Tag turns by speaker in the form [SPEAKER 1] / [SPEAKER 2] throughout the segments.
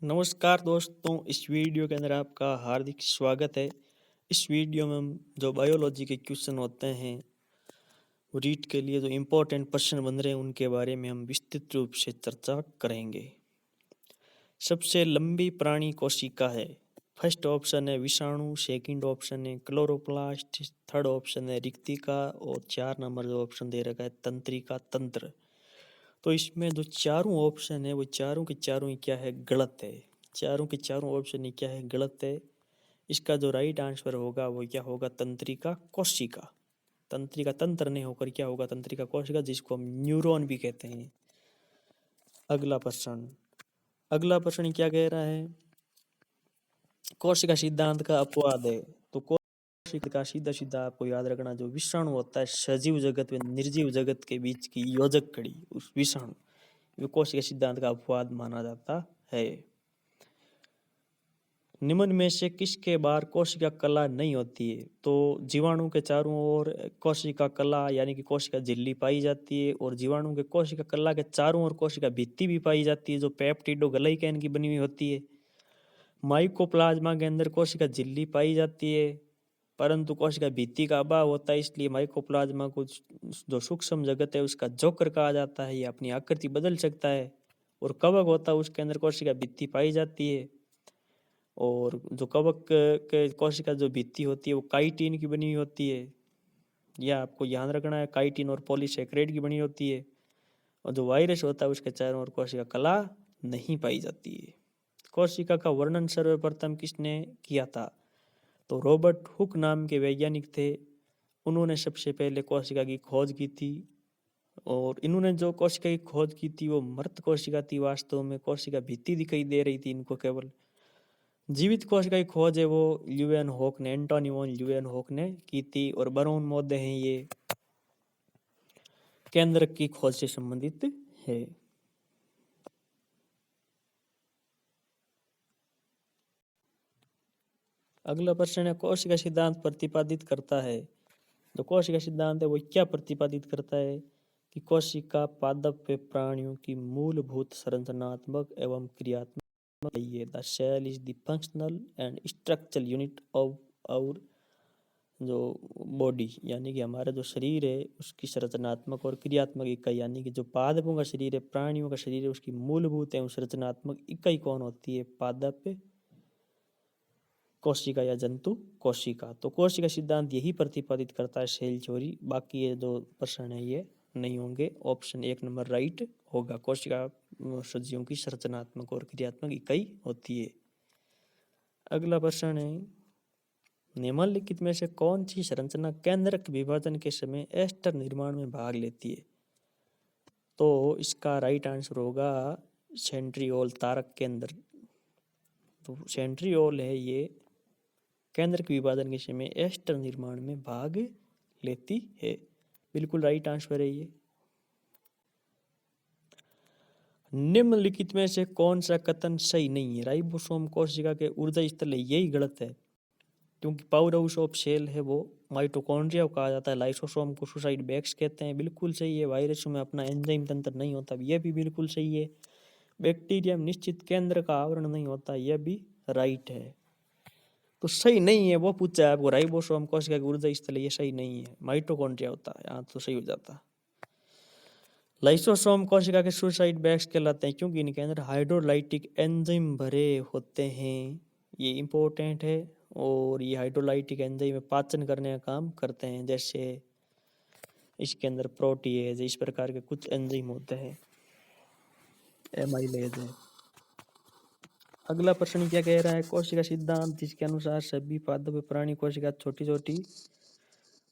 [SPEAKER 1] नमस्कार दोस्तों, इस वीडियो के अंदर आपका हार्दिक स्वागत है। इस वीडियो में हम जो बायोलॉजी के क्वेश्चन होते हैं, रीट के लिए जो इम्पोर्टेंट प्रश्न बन रहे हैं उनके बारे में हम विस्तृत रूप से चर्चा करेंगे। सबसे लंबी प्राणी कोशिका है। फर्स्ट ऑप्शन है विषाणु, सेकंड ऑप्शन है क्लोरोप्लास्ट, थर्ड ऑप्शन है रिक्तिका और 4 नंबर जो ऑप्शन दे रखा है तंत्रिका तंत्र। तो इसमें जो चारों ऑप्शन है वो चारों के चारों ही क्या है, गलत है। चारों के चारों ऑप्शन ही क्या है, गलत है। इसका जो राइट आंसर होगा वो क्या होगा, तंत्रिका कोशिका। तंत्रिका तंत्र नहीं होकर क्या होगा, तंत्रिका कोशिका, जिसको हम न्यूरॉन भी कहते हैं। अगला प्रश्न क्या कह रहा है, कोशिका सिद्धांत का अपवाद है। तो कोशिका का सीधा सीधा आपको याद रखना, जो विषाणु होता है सजीव जगत में निर्जीव जगत के बीच की योजक कड़ी, उस विषाणु वो कोशिका सिद्धांत का अपवाद माना जाता है। निम्न में से किसके बाहर कोशिका कला नहीं होती है। तो जीवाणु के चारों ओर कोशिका कला यानी कि कोशिका झिल्ली पाई जाती है, और जीवाणु के कोशिका कला के चारों ओर कोशिका भित्ति भी पाई जाती है, जो पेप्टिडोग्लाइकैन की बनी हुई होती है। माइकोप्लाज्मा के अंदर कोशिका झिल्ली पाई जाती है, परंतु कोशिका भित्ति का अभाव होता है, इसलिए माइकोप्लाज्मा को जो सूक्ष्म जगत है उसका जोकर कहा जाता है। ये अपनी आकृति बदल सकता है। और कवक होता है उसके अंदर कोशिका भित्ति पाई जाती है, और जो कवक के कोशिका जो भित्ति होती है वो काइटिन की बनी हुई होती है। यह आपको ध्यान रखना है, काइटिन और पॉलीसेकेराइड की बनी होती है। और जो वायरस होता है उसके चारों ओर कोशिका कला नहीं पाई जाती है। कोशिका का वर्णन सर्वप्रथम किसने किया था। तो रॉबर्ट हुक नाम के वैज्ञानिक थे, उन्होंने सबसे पहले कोशिका की खोज की थी। और इन्होंने जो कोशिका की खोज की थी वो मृत कोशिका थी, वास्तव में कोशिका भित्ति दिखाई दे रही थी इनको केवल। जीवित कोशिका की खोज है वो ल्यूवेन हॉक ने, एंटोनी वॉन ल्यूवेन हॉक ने की थी। और बरोन मौदे हैं ये केंद्रक की खोज से संबंधित है। अगला प्रश्न है, कोशिका सिद्धांत प्रतिपादित करता है। जो कोशिका सिद्धांत है वो क्या प्रतिपादित करता है कि कोशिका पादप प्राणियों की मूलभूत संरचनात्मक एवं क्रियात्मक है। The cell is the functional and structural unit of our जो बॉडी, यानी कि हमारा जो शरीर है उसकी संरचनात्मक और क्रियात्मक इकाई, यानी कि जो पादपों का शरीर है, प्राणियों का शरीर है, उसकी मूलभूत एवं संरचनात्मक इकाई कौन होती है, पादप कोशिका या जंतु कोशिका। तो कोशिका सिद्धांत यही प्रतिपादित करता है, सेल थ्योरी। बाकी ये जो प्रश्न है ये नहीं होंगे, ऑप्शन 1 नंबर राइट होगा। कोशिका सजीवों की संरचनात्मक और क्रियात्मक इकाई होती है। अगला प्रश्न है, निम्नलिखित में से कौन सी संरचना केंद्रक विभाजन के समय एस्टर निर्माण में भाग लेती है। तो इसका राइट आंसर होगा सेंट्रियोल, तारक केंद्र। तो सेंट्रियोल है ये केंद्रक विभाजन के समय एस्टर निर्माण में भाग लेती है। बिल्कुल राइट आंसर है ये। निम्नलिखित में से कौन सा कथन सही नहीं है। राइबोसोम कोशिका के ऊर्जा स्थल है, यही गलत है, क्योंकि पावर हाउस ऑफ सेल है वो माइटोकॉन्ड्रिया को कहा जाता है। लाइसोसोम को सुसाइड बैग्स कहते हैं, बिल्कुल सही है। वायरस में अपना एंजाइम तंत्र नहीं होता, यह भी बिल्कुल सही है। बैक्टीरिया में निश्चित केंद्र का आवरण नहीं होता, यह भी राइट है। तो सही नहीं है वो पूछा है आपको, राइबोसोम कोशिका की ऊर्जा स्थल, ये सही नहीं है, माइटोकॉन्ड्रिया होता है, यहाँ तो सही हो जाता। लाइसोसोम कोशिका के सुसाइड बैग्स कहलाते हैं, क्योंकि इनके अंदर हाइड्रोलाइटिक एंजाइम भरे होते हैं, ये इंपॉर्टेंट है। और ये हाइड्रोलाइटिक एंजाइम पाचन करने का काम करते हैं, जैसे इसके अंदर प्रोटीएज, इस प्रकार के कुछ एंजाइम होते हैं, एमाइलेज है। अगला प्रश्न क्या कह रहा है, कोशिका सिद्धांत जिसके अनुसार सभी पादप प्राणी कोशिका छोटी छोटी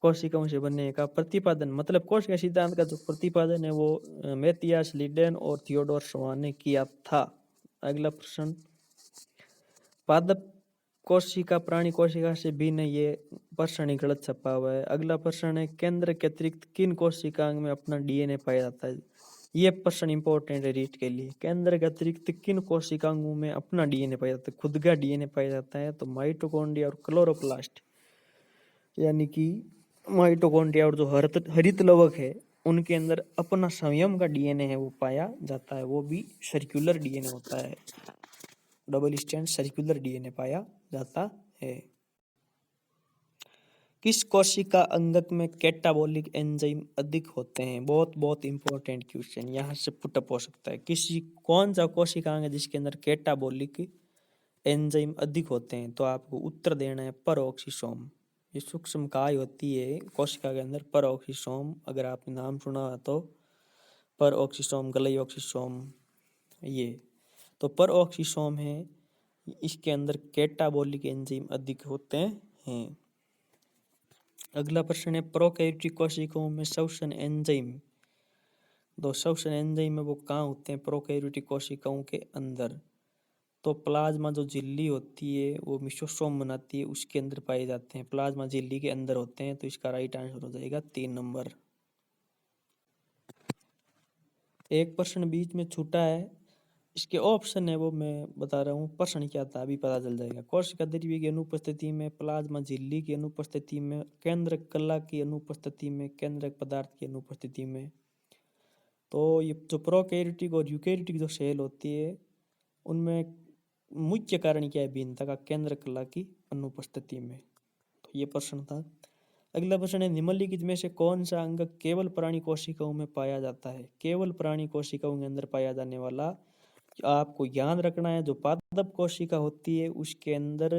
[SPEAKER 1] कोशिकाओं से बनने का प्रतिपादन, मतलब कोशिका सिद्धांत का जो प्रतिपादन है वो मैथियास लिडेन और थियोडोर स्वान ने किया था। अगला प्रश्न, पादप कोशिका प्राणी कोशिका से भिन्न, ये प्रश्न ही गलत छपा हुआ है। अगला प्रश्न है, केंद्र के अतिरिक्त किन कोशिकांग में अपना डीएनए पाया जाता है। ये प्रश्न इंपॉर्टेंट है रीट के लिए। केंद्र के अतिरिक्त किन कोशिकांगों में अपना डीएनए पाया जाता है, खुद का डीएनए पाया जाता है। तो माइटोकॉन्ड्रिया और क्लोरोप्लास्ट, यानी कि माइटोकॉन्ड्रिया और जो हरित लवक है उनके अंदर अपना स्वयं का डीएनए है वो पाया जाता है, वो भी सर्कुलर डीएनए होता है। डबल स्ट्रैंड सर्कुलर डीएनए पाया जाता है। किस कोशिका अंगक में कैटाबोलिक एंजाइम अधिक होते हैं? बहुत बहुत इंपॉर्टेंट क्वेश्चन, यहाँ से पुटअप हो सकता है। किसी कौन सा कोशिका अंग है जिसके अंदर कैटाबोलिक एंजाइम अधिक होते हैं? तो आपको उत्तर देना है परऑक्सीसोम। ये सूक्ष्म काय होती है कोशिका के अंदर, परऑक्सीसोम। अगर आपने नाम सुना हो तो परऑक्सीसोम, गलाइऑक्सीसोम, ये तो परऑक्सीसोम है, इसके अंदर कैटाबोलिक एंजाइम अधिक होते हैं। अगला प्रश्न है प्रोकैरियोटिक कोशिकाओं में श्वसन एंजाइम, तो श्वसन एंजाइम में वो कहाँ होते हैं प्रोकैरियोटिक कोशिकाओं के अंदर? तो प्लाज्मा जो झिल्ली होती है वो मिसोसोम बनाती है, उसके अंदर पाए जाते हैं, प्लाज्मा झिल्ली के अंदर होते हैं। तो इसका राइट आंसर हो जाएगा 3 नंबर। एक प्रश्न बीच में छूटा है, इसके ऑप्शन है वो मैं बता रहा हूँ, प्रश्न क्या था अभी पता चल जाएगा। कोशिका द्रव्य की अनुपस्थिति में, प्लाज्मा झिल्ली की अनुपस्थिति में, केंद्रक कला की अनुपस्थिति में, केंद्रक पदार्थ की अनुपस्थिति में। तो ये जो प्रोकैरियोटिक और यूकैरियोटिक जो सेल होती है उनमें मुख्य कारण क्या है भिन्नता का? केंद्रक कला की अनुपस्थिति में। तो ये प्रश्न था। अगला प्रश्न है निम्नलिखित में से कौन सा अंग केवल प्राणी कोशिकाओं में पाया जाता है? केवल प्राणी कोशिकाओं के अंदर पाया जाने वाला, आपको याद रखना है, जो पादप कोशिका होती है उसके अंदर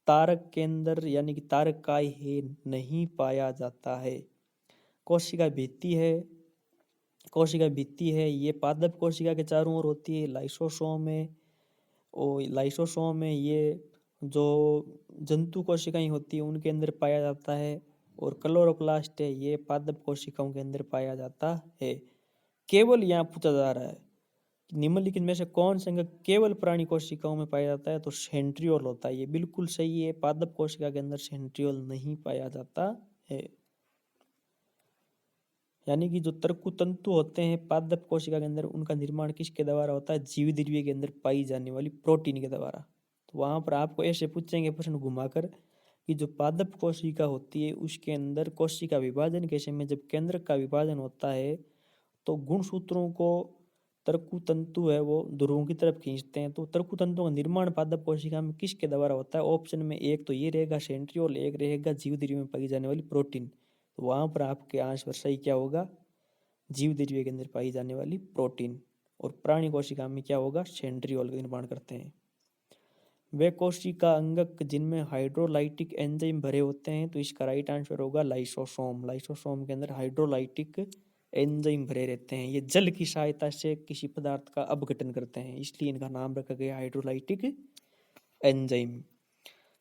[SPEAKER 1] तारक के अंदर यानी कि तारक काय है नहीं पाया जाता है। कोशिका भित्ति है, कोशिका भित्ति है, ये पादप कोशिका के चारों ओर होती है। लाइसोसोम है, और लाइसोसोम में ये जो जंतु कोशिकाएं होती है उनके अंदर पाया जाता है। और क्लोरोप्लास्ट है, ये पादप कोशिकाओं के अंदर पाया जाता है। केवल यहाँ पूछा जा रहा है निम्नलिखित में से कौन सा अंग केवल प्राणी कोशिकाओं में पाया जाता है? तो सेंट्रियोल होता है। ये बिल्कुल सही है, पादप कोशिका के अंदर सेंट्रियोल नहीं पाया जाता है। यानी कि जो तर्कु तंतु होते हैं पादप कोशिका के अंदर, उनका निर्माण किसके द्वारा होता है? जीव द्रव्य के अंदर पाई जाने वाली प्रोटीन के द्वारा। तो वहां पर आपको ऐसे पूछेंगे प्रश्न घुमाकर कि जो पादप कोशिका होती है उसके अंदर कोशिका विभाजन के समय जब केंद्र का विभाजन होता है तो गुणसूत्रों को तर्कु तंतु है वो ध्रुवों की तरफ खींचते हैं। तो तर्कु तंतुओं का निर्माण पादप कोशिका में किसके द्वारा होता है? ऑप्शन में एक तो ये रहेगा सेंट्रियोल, एक रहेगा जीव द्रव्य में पाई जाने वाली प्रोटीन। तो वहां पर आपके आंसर सही क्या होगा? जीव द्रव्य के अंदर पाई जाने वाली प्रोटीन। और प्राणी कोशिका में क्या होगा? सेंट्रियोल का निर्माण करते हैं। वे कोशिका अंगक जिनमें हाइड्रोलाइटिक एंजाइम भरे होते हैं, तो इसका राइट आंसर होगा लाइसोसोम। लाइसोसोम के अंदर हाइड्रोलाइटिक एंजाइम भरे रहते हैं। ये जल की सहायता से किसी पदार्थ का अपघटन करते हैं, इसलिए इनका नाम रखा गया हाइड्रोलाइटिक एंजाइम।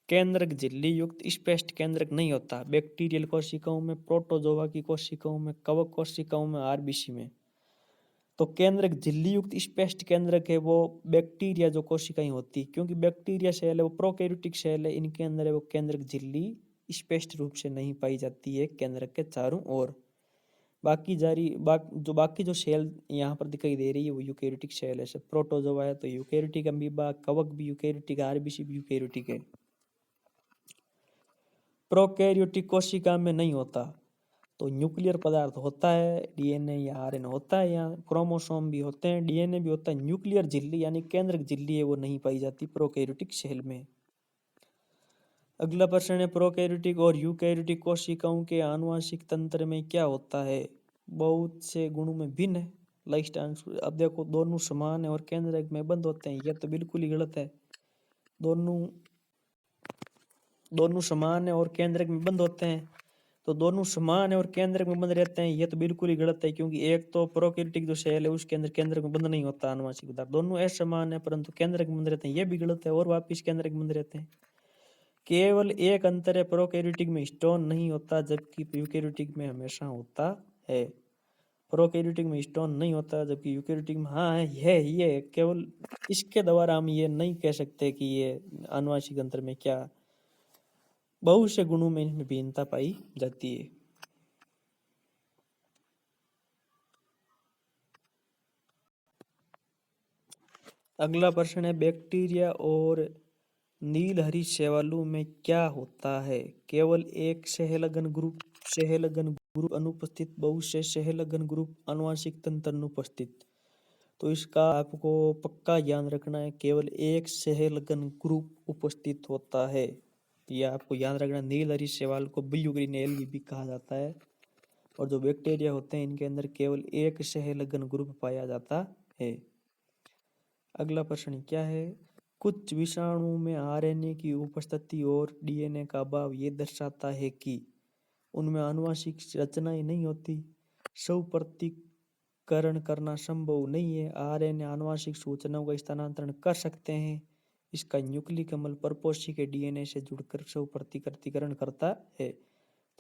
[SPEAKER 1] केंद्रक झिल्ली युक्त स्पष्ट केंद्रक नहीं होता बैक्टीरियल कोशिकाओं में, प्रोटोजोआ की कोशिकाओं में, कवक कोशिकाओं में, आरबीसी में। तो केंद्रक झिल्ली युक्त स्पष्ट केंद्रक है वो बैक्टीरिया जो कोशिकाएं होती है, क्योंकि बैक्टीरिया सेल है वो प्रोकैरियोटिक सेल है, इनके अंदर है वो केंद्रक झिल्ली स्पष्ट रूप से नहीं पाई जाती है केंद्रक के चारों ओर। बाकी जो सेल यहाँ पर दिखाई दे रही है वो यूकैरियोटिक सेल है। सब प्रोटोजोआ है तो यूकैरियोटिक अमीबा, कवक भी यूकैरियोटिक, आरबीसी भी यूकैरियोटिक है। प्रोकैरियोटिक कोशिका में नहीं होता, तो न्यूक्लियर पदार्थ होता है, डीएनए या आरएनए होता है, या क्रोमोसोम भी होते हैं, डीएनए भी होता है। न्यूक्लियर झिल्ली यानी केंद्रक झिल्ली है वो नहीं पाई जाती प्रोकैरियोटिक सेल में। अगला प्रश्न है प्रोकैरियोटिक और यूकैरियोटिक कोशिकाओं के आनुवंशिक तंत्र में क्या होता है? बहुत से गुणों में भिन्न है। लास्ट आंसर अब देखो, दोनों समान है और केंद्रक में बंद होते हैं, यह तो बिल्कुल ही गलत है। दोनों समान है और केंद्रक में बंद होते हैं, तो दोनों समान है और केंद्रक में बंद रहते हैं, ये तो बिल्कुल ही गलत है। क्योंकि एक तो प्रोकैरियोटिक जो सेल है उसके अंदर केंद्रक में बंद नहीं होता आनुवंशिक पदार्थ, दोनों असमान है परंतु केंद्रक में बंद रहते हैं, ये भी गलत है। और वापिस केंद्रक में बंद रहते हैं। केवल एक अंतर है, प्रोकैरियोटिक में स्टोन नहीं होता जबकि यूकैरियोटिक में हमेशा होता है। प्रोकैरियोटिक में स्टोन नहीं होता जबकि यूकैरियोटिक में हाँ है, ये केवल इसके द्वारा हम ये नहीं कह सकते कि ये आनुवंशिक अंतर में क्या, बहुत से गुणों में इनमें भिन्नता पाई जाती है। अगला प्रश्न है बैक्टीरिया और नीलहरी शैवालों में क्या होता है? केवल एक सहलगन ग्रुप अनुपस्थित, बहुत से सहलगन ग्रुप, आनुवंशिक तंत्र अनुपस्थित। तो इसका आपको पक्का ध्यान रखना है, केवल एक सहलगन ग्रुप उपस्थित होता है। यह आपको याद रखना। नील हरी शैवाल को ब्लू ग्रीन एल्गी भी कहा जाता है। और जो बैक्टीरिया होते हैं इनके अंदर केवल एक सहलगन ग्रुप पाया जाता है। अगला प्रश्न क्या है? कुछ विषाणु में आरएनए की उपस्थिति और डीएनए का अभाव ये दर्शाता है कि उनमें आनुवंशिक रचनाएं नहीं होती, स्वप्रतिकरण करना संभव नहीं है, आरएनए आनुवंशिक सूचनाओं का स्थानांतरण कर सकते हैं, इसका न्यूक्लिक अम्ल परपोषी के डीएनए से जुड़कर स्वप्रतिकरण करता है।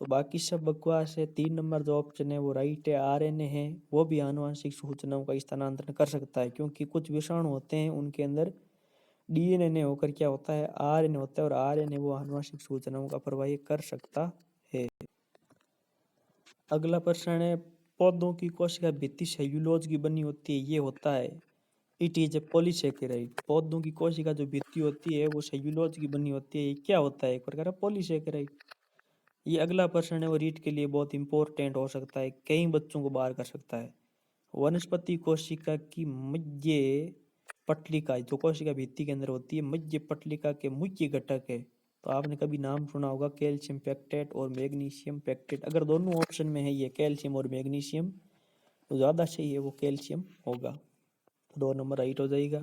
[SPEAKER 1] तो बाकी सब बकवास है। 3 नंबर जो ऑप्शन है वो राइट है, आरएनए है वो भी आनुवंशिक सूचनाओं का स्थानांतरण कर सकता है, क्योंकि कुछ विषाणु होते हैं उनके अंदर डीएनए होकर क्या होता है, आरएनए होता है, और आरएनए वो आनुवंशिक सूचनाओं का प्रवाही कर सकता है। अगला प्रश्न है, पौधों की कोशिका भित्ति सेल्यूलोज की बनी होती है, ये होता है इट इज ए पॉलीसेकेराइड। पौधों की कोशिका जो भित्ति होती है वो सेल्यूलोज की बनी होती है, ये क्या होता है? एक प्रकार का पॉलीसेकेराइड। ये अगला प्रश्न है वो रीट के लिए बहुत इंपॉर्टेंट हो सकता है, कई बच्चों को बाहर कर सकता है। वनस्पति कोशिका की मध्य पटलिका जो कोशिका भित्ति के अंदर होती है, मध्य पटलिका के मुख्य घटक है। तो आपने कभी नाम सुना होगा कैल्शियम पेक्टेट और मैग्नीशियम पेक्टेट। अगर दोनों ऑप्शन में है ये कैल्शियम और मैग्नीशियम तो ज़्यादा सही है वो कैल्शियम होगा। 2 नंबर राइट हो जाएगा।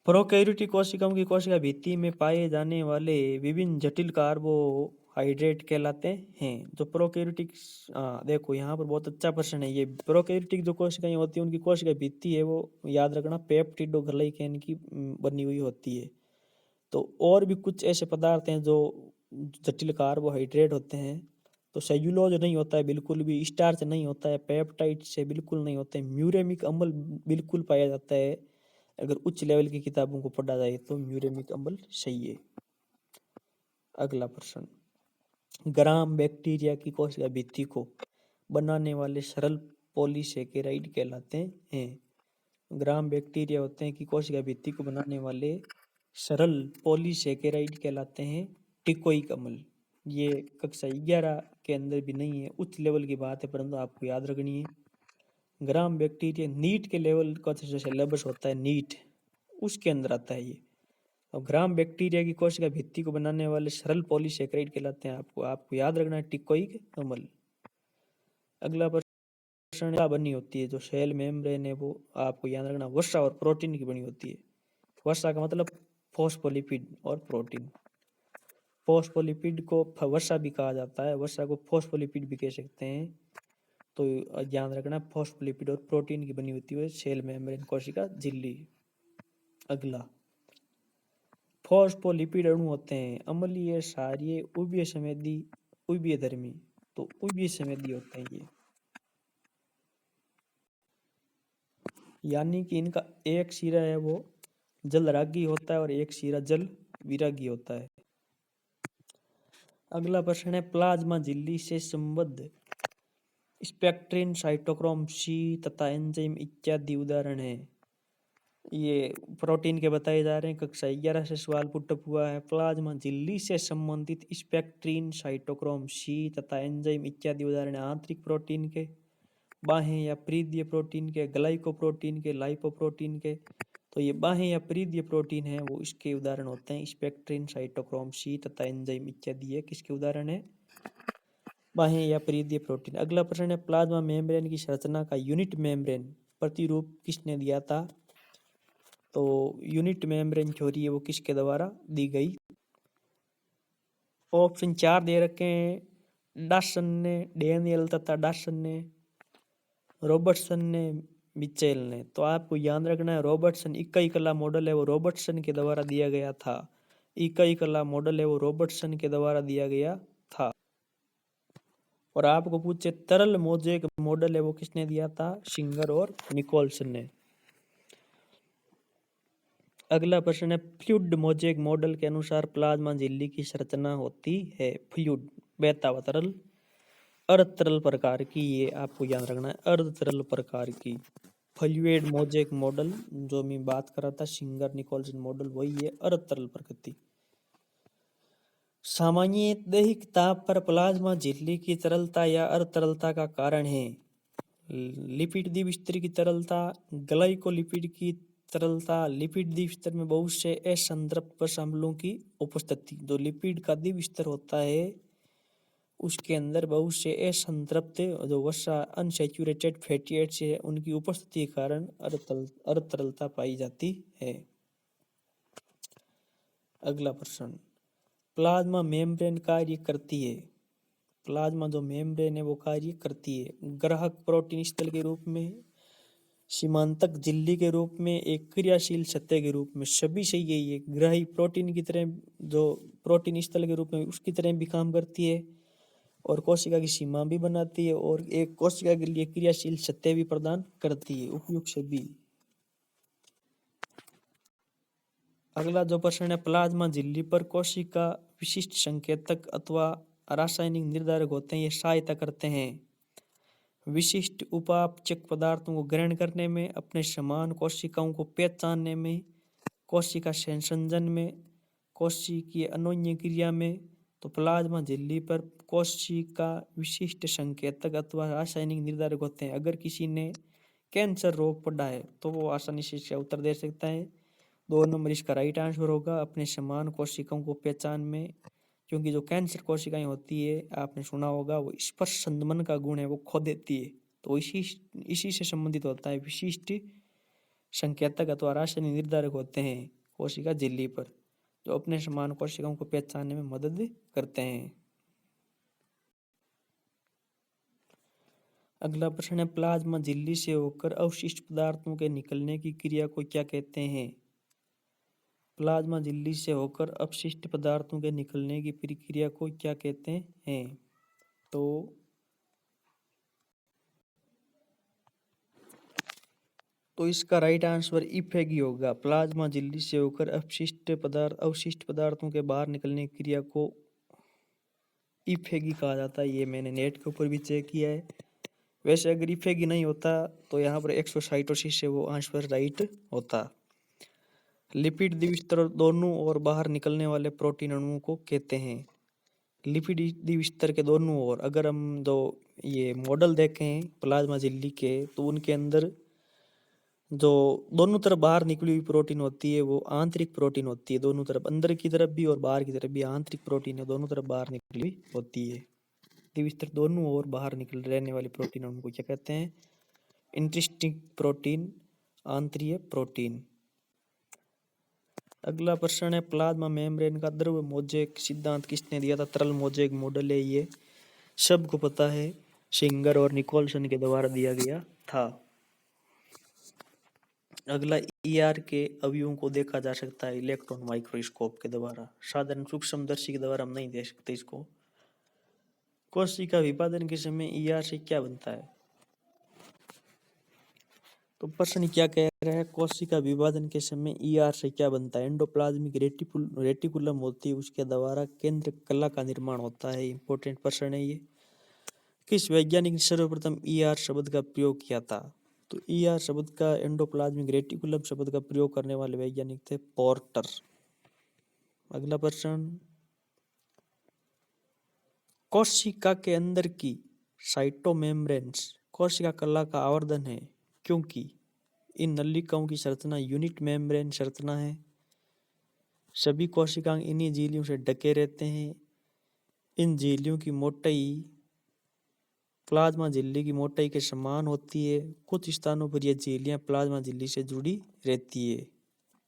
[SPEAKER 1] प्रोकैरियोटिक कोशिकाओं की कोशिका भित्ति में पाए जाने वाले विभिन्न जटिल कार्बोहाइड्रेट कहलाते हैं। जो प्रोकैरियोटिक, देखो यहाँ पर बहुत अच्छा प्रश्न है ये। प्रोकैरियोटिक जो कोशिकाएं होती हैं उनकी कोशिका भित्ति है वो याद रखना पेप्टिडोग्लाइकेन की बनी हुई होती है। तो और भी कुछ ऐसे पदार्थ हैं जो जटिल कार्बोहाइड्रेट होते हैं। तो सेल्यूलोज नहीं होता है बिल्कुल भी, स्टार्च नहीं होता है, पेप्टाइड से बिल्कुल नहीं होता है, म्यूरेमिक अम्ल बिल्कुल पाया जाता है। अगर उच्च लेवल की किताबों को पढ़ा जाए तो म्यूरेमिक अम्ल सही है। अगला प्रश्न, ग्राम बैक्टीरिया की कोशिका भित्ति को बनाने वाले सरल पॉलीसेकेराइड कहलाते हैं। ग्राम बैक्टीरिया होते हैं कि कोशिका भित्ति को बनाने वाले सरल पॉलीसेकेराइड कहलाते हैं टिकोइक अम्ल। ये कक्षा 11 के अंदर भी नहीं है, उच्च लेवल की बात है परंतु आपको याद रखनी है। ग्राम बैक्टीरिया नीट के लेवल का जो सिलेबस होता है नीट, उसके अंदर आता है ये। और ग्राम बैक्टीरिया की कोशिका भित्ति को बनाने वाले सरल पॉलीसेकेराइड कहलाते हैं। आपको याद रखना है टिकोइक अम्ल। अगला प्रश्न बनी होती है जो सेल मेम्ब्रेन है वो आपको याद रखना वसा और प्रोटीन की बनी होती है। वसा का मतलब फॉस्फोलिपिड और प्रोटीन। फॉस्फोलिपिड को वसा भी कहा जाता है, वसा को फॉस्फोलिपिड भी कह सकते हैं। तो ध्यान रखना फॉस्फोलिपिड और प्रोटीन की बनी होती है सेल मेम्ब्रेन कोशिका झिल्ली। अगला, फॉस्फोलिपिड अणु होते हैं अम्लीय, क्षारीय, उभय संवेदी, उभयधर्मी। तो उभय संवेदी होते हैं ये, यानी कि इनका एक सिरा है वो जल रागी होता है और एक सिरा जल विरागी होता है। अगला प्रश्न है, प्लाज्मा झिल्ली से संबद्ध स्पेक्ट्रिन, साइटोक्रोम सी तथा एंजाइम इत्यादि उदाहरण है। ये प्रोटीन के बताए जा रहे हैं। कक्षा 11 से सवाल पुटअप हुआ है। प्लाज्मा झिल्ली से संबंधित स्पेक्ट्रिन, साइटोक्रोम सी तथा एंजाइम इत्यादि उदाहरण है आंतरिक प्रोटीन के, बाह्य या परिधीय प्रोटीन के, ग्लाइकोप्रोटीन के, लाइपोप्रोटीन के। तो ये बाह्य या परिधीय प्रोटीन है वो इसके उदाहरण होते हैं स्पेक्ट्रिन, साइटोक्रोम सी तथा एंजाइम इत्यादि। ये किसके उदाहरण है? बाह्य या परिधीय प्रोटीन। अगला प्रश्न है, प्लाज्मा मेम्ब्रेन की संरचना का यूनिट मेम्ब्रेन प्रतिरूप किसने दिया था? तो यूनिट मेम्ब्रेन थ्योरी है वो किसके द्वारा दी गई? ऑप्शन 4 दे रखे हैं, डासन ने, डेनियल तथा डासन ने, रॉबर्टसन ने, मिचेल ने। तो आपको याद रखना है रॉबर्टसन इकाई कला मॉडल है वो रॉबर्टसन के द्वारा दिया गया था। इकाई कला मॉडल है वो रॉबर्टसन के द्वारा दिया गया था। और आपको पूछे तरल मोजेक मॉडल है वो किसने दिया था? सिंगर और निकोलसन ने। अगला प्रश्न है, फ्लूइड मोजेक मॉडल के अनुसार प्लाज्मा झिल्ली की संरचना होती है फ्लूइड बहता हुआ तरल, अर्ध तरल प्रकार की। ये आपको याद रखना है अर्ध तरल प्रकार की। फ्लूइड मोजेक मॉडल जो मैं बात कर रहा था सिंगर निकोलसन मॉडल वही है अर्ध तरल प्रकृति। सामान्य दैहिक ताप पर प्लाज्मा झिल्ली की तरलता या अर्ध तरलता का कारण है। लिपिड द्विस्तर की तरलता, ग्लाइकोलिपिड की तरलता, लिपिड द्विस्तर में बहुत से असंतृप्त अम्लों की उपस्थिति। जो लिपिड का द्विस्तर होता है उसके अंदर बहुत से असंतृप्त जो वसा अनसैचुरेटेड फैटी एसिड्स है उनकी उपस्थिति के कारण अर्धतरलता पाई जाती है। अगला प्रश्न, प्लाज्मा मेम्ब्रेन कार्य करती है। प्लाज्मा जो मेम्ब्रेन है वो कार्य करती है ग्राहक प्रोटीन स्थल के रूप में, सीमांतक झिल्ली के रूप में, एक क्रियाशील सतह के रूप में। सभी सही है, ये ग्राही प्रोटीन की तरह जो प्रोटीन स्थल के रूप में उसकी तरह भी काम करती है और कोशिका की सीमा भी बनाती है और एक कोशिका के लिए क्रियाशील सतह भी प्रदान करती है। उपयुक्त सभी। अगला जो प्रश्न है, प्लाज्मा झिल्ली पर कोशिका विशिष्ट संकेतक अथवा रासायनिक निर्धारक होते हैं, ये सहायता करते हैं विशिष्ट उपापचय पदार्थों को ग्रहण करने में, अपने समान कोशिकाओं को पहचानने में, कोशिका संसंजन में, कोशिकीय अन्योन्य क्रिया में। तो प्लाज्मा झिल्ली पर कोशिका विशिष्ट संकेतक अथवा रासायनिक निर्धारक होते हैं। अगर किसी ने कैंसर रोग पड़ा है तो वो आसानी से इसका उत्तर दे सकता है। 2 नंबर इसका राइट आंसर होगा, अपने समान कोशिकाओं को पहचान में, क्योंकि जो कैंसर कोशिकाएं होती है आपने सुना होगा वो स्पर्श संदमन का गुण है वो खो देती है, तो इसी से संबंधित होता है विशिष्ट संकेतक अथवा रासायनिक निर्धारक होते हैं कोशिका झिल्ली पर, जो अपने समान कोशिकाओं को पहचानने में मदद करते हैं। अगला प्रश्न है, प्लाज्मा झिल्ली से होकर अवशिष्ट पदार्थों के निकलने की क्रिया को क्या कहते हैं। प्लाज्मा झिल्ली से होकर अपशिष्ट पदार्थों के निकलने की प्रक्रिया को क्या कहते हैं। तो इसका राइट आंसर इफेगी होगा। प्लाज्मा झिल्ली से होकर अवशिष्ट पदार्थों के बाहर निकलने की क्रिया को इफेगी कहा जाता है। ये मैंने नेट के ऊपर भी चेक किया है। वैसे अगर इफेगी नहीं होता तो यहाँ पर एक्सोसाइटोसिस से वो आंसर राइट होता। लिपिड द्विस्तर दोनों ओर बाहर निकलने वाले प्रोटीन अणुओं को कहते हैं। लिपिड द्विस्तर के दोनों ओर, अगर हम जो ये मॉडल देखें प्लाज्मा झिल्ली के, तो उनके अंदर जो दोनों तरफ बाहर निकली हुई प्रोटीन होती है वो आंतरिक प्रोटीन होती है। दोनों तरफ, अंदर की तरफ भी और बाहर की तरफ भी आंतरिक प्रोटीन है, दोनों तरफ बाहर निकली हुई होती है। द्विस्तर दोनों ओर बाहर निकल रहने वाले प्रोटीन उनको क्या कहते हैं। इंट्रिंसिक प्रोटीन, आंतरीय प्रोटीन। अगला प्रश्न है, प्लाज्मा मेम्ब्रेन का द्रव मोज़ेक सिद्धांत किसने दिया था। तरल मोज़ेक मॉडल है ये, सबको पता है, सिंगर और निकोलसन के द्वारा दिया गया था। अगला, ईआर के अवयवों को देखा जा सकता है इलेक्ट्रॉन माइक्रोस्कोप के द्वारा, साधारण सूक्ष्मदर्शी के द्वारा हम नहीं देख सकते इसको। कोशिका विभाजन के समय ईआर से क्या बनता है। तो प्रश्न क्या कह रहा है, कोशिका विभाजन के समय ईआर से क्या बनता है। एंडोप्लाज्मिक रेटिकुलम होती है, उसके द्वारा केंद्र कला का निर्माण होता है। इंपॉर्टेंट प्रश्न है ये। किस वैज्ञानिक ने सर्वप्रथम ईआर शब्द का प्रयोग किया था। तो ईआर शब्द का, एंडोप्लाज्मिक रेटिकुलम शब्द का प्रयोग करने वाले वैज्ञानिक थे पोर्टर। अगला प्रश्न, कोशिका के अंदर की साइटोमेम्ब्रेन्स कोशिका कला का आवर्धन है, क्योंकि इन नलिकाओं की संरचना यूनिट मेम्ब्रेन संरचना है। सभी कोशिकाएं इन्हीं झिल्लियों से ढके रहते हैं। इन झिल्लियों की मोटाई प्लाज्मा झिल्ली की मोटाई के समान होती है। कुछ स्थानों पर यह झिल्लियां प्लाज्मा झिल्ली से जुड़ी रहती है।